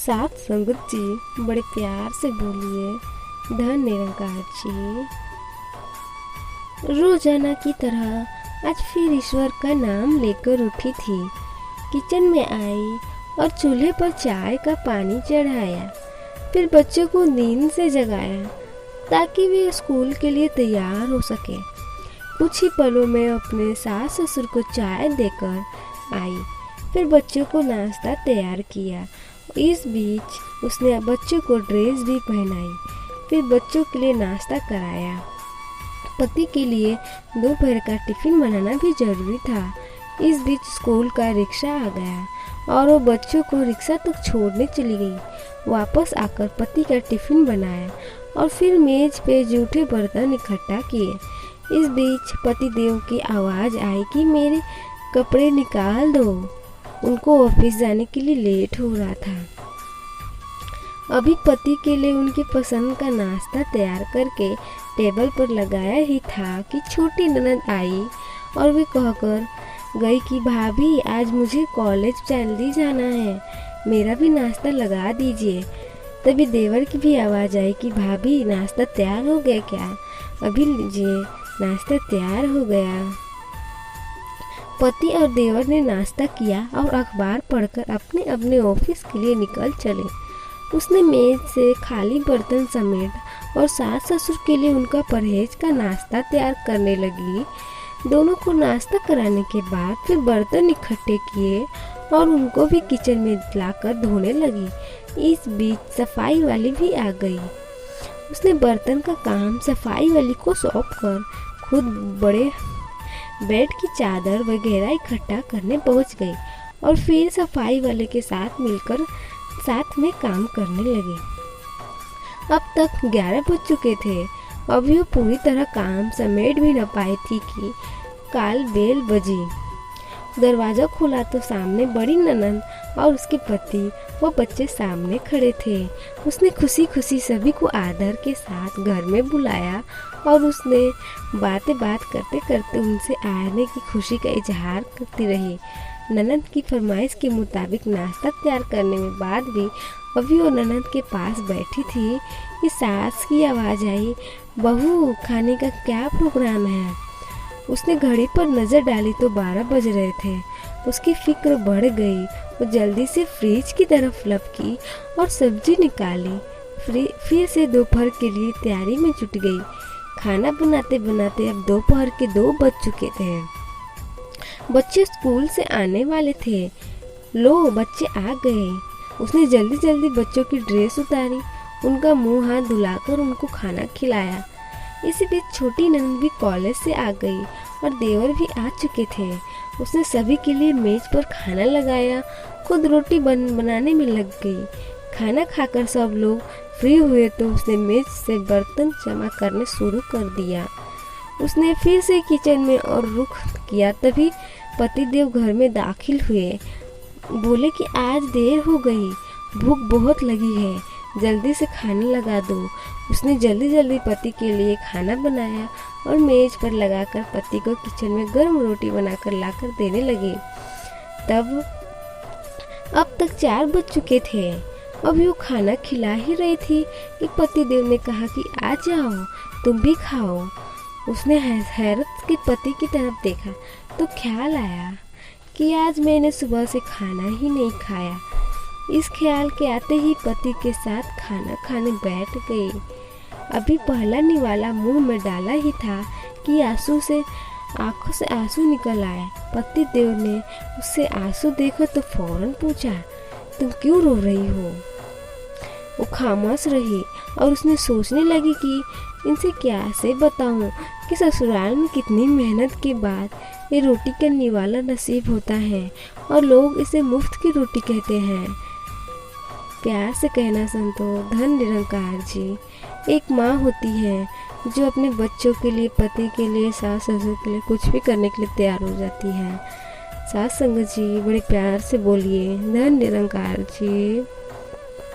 साथ संगत जी, बड़े प्यार से बोलिए। धन निरंकार जी। रोजाना की तरह आज फिर ईश्वर का नाम लेकर उठी थी। किचन में आई और चूल्हे पर चाय का पानी चढ़ाया। फिर बच्चों को नींद से जगाया ताकि वे स्कूल के लिए तैयार हो सके। कुछ ही पलों में अपने सास ससुर को चाय देकर आई। फिर बच्चों को नाश्ता तैयार किया। इस बीच उसने बच्चों को ड्रेस भी पहनाई। फिर बच्चों के लिए नाश्ता कराया। पति के लिए दोपहर का टिफिन बनाना भी जरूरी था। इस बीच स्कूल का रिक्शा आ गया और वो बच्चों को रिक्शा तक छोड़ने चली गई। वापस आकर पति का टिफिन बनाया और फिर मेज पे जूठे बर्तन इकट्ठा किए। इस बीच पति देव की आवाज़ आई कि मेरे कपड़े निकाल दो। उनको ऑफिस जाने के लिए लेट हो रहा था। अभी पति के लिए उनके पसंद का नाश्ता तैयार करके टेबल पर लगाया ही था कि छोटी ननद आई और वे कहकर गई कि भाभी आज मुझे कॉलेज जल्दी जाना है, मेरा भी नाश्ता लगा दीजिए। तभी देवर की भी आवाज़ आई कि भाभी नाश्ता तैयार हो गया क्या? अभी लीजिए, नाश्ता तैयार हो गया। पति और देवर ने नाश्ता किया और अखबार पढ़कर अपने अपने ऑफिस के लिए निकल चले। उसने मेज से खाली बर्तन समेट और सास ससुर के लिए उनका परहेज का नाश्ता तैयार करने लगी। दोनों को नाश्ता कराने के बाद फिर बर्तन इकट्ठे किए और उनको भी किचन में लाकर धोने लगी। इस बीच सफाई वाली भी आ गई। उसने बर्तन का काम सफाई वाली को सौंप कर खुद बड़े बेड की चादर वगैरह इकट्ठा करने पहुंच गई और फिर सफाई वाले के साथ मिलकर साथ में काम करने लगे। अब तक 11 बज चुके थे। अभी वो पूरी तरह काम समेट भी न पाई थी कि काल बेल बजी। दरवाजा खुला तो सामने बड़ी ननद और उसके पति व बच्चे सामने खड़े थे। उसने खुशी खुशी सभी को आदर के साथ घर में बुलाया और उसने बात करते करते उनसे आने की खुशी का इजहार करती रही। ननद की फरमाइश के मुताबिक नाश्ता तैयार करने में बाद भी अभी वो ननद के पास बैठी थी कि सास की आवाज़ आई, बहू खाने का क्या प्रोग्राम है? उसने घड़ी पर नज़र डाली तो 12 बज रहे थे। उसकी फिक्र बढ़ गई। वो जल्दी से फ्रिज की तरफ लपकी और सब्जी निकाली। फिर से दोपहर के लिए तैयारी में जुट गई। खाना बनाते बनाते अब दोपहर के 2 बज चुके थे। बच्चे स्कूल से आने वाले थे। लो बच्चे आ गए। उसने जल्दी जल्दी बच्चों की ड्रेस उतारी, उनका मुंह हाथ धुलाकर उनको खाना खिलाया। इसी बीच छोटी ननद भी कॉलेज से आ गई और देवर भी आ चुके थे। उसने सभी के लिए मेज पर खाना लगाया, खुद रोटी बनाने में लग गई। खाना खाकर सब लोग फ्री हुए तो उसने मेज से बर्तन जमा करने शुरू कर दिया। उसने फिर से किचन में और रुख किया। तभी पतिदेव घर में दाखिल हुए। बोले कि आज देर हो गई, भूख बहुत लगी है, जल्दी से खाना लगा दो। उसने जल्दी जल्दी पति के लिए खाना बनाया और मेज पर लगाकर पति को किचन में गर्म रोटी बनाकर लाकर देने लगे। अब तक 4 बज चुके थे। अभी वो खाना खिला ही रही थी कि पतिदेव ने कहा कि आ जाओ, तुम भी खाओ। उसने हैरत के पति की तरफ देखा तो ख्याल आया कि आज मैंने सुबह से खाना ही नहीं खाया। इस ख्याल के आते ही पति के साथ खाना खाने बैठ गई। अभी पहला निवाला मुंह में डाला ही था कि आंखों से आंसू निकल आए। पति देव ने उससे आंसू देखा तो फौरन पूछा, तुम क्यों रो रही हो? वो खामोश रही और उसने सोचने लगी कि इनसे क्या से बताऊं कि ससुराल में कितनी मेहनत के बाद ये रोटी का निवाला नसीब होता है और लोग इसे मुफ्त की रोटी कहते हैं। प्यार से कहना संतो। धन निरंकार जी। एक माँ होती है जो अपने बच्चों के लिए, पति के लिए, सास ससुर के लिए कुछ भी करने के लिए तैयार हो जाती है। सास संगत जी, बड़े प्यार से बोलिए। धन निरंकार जी।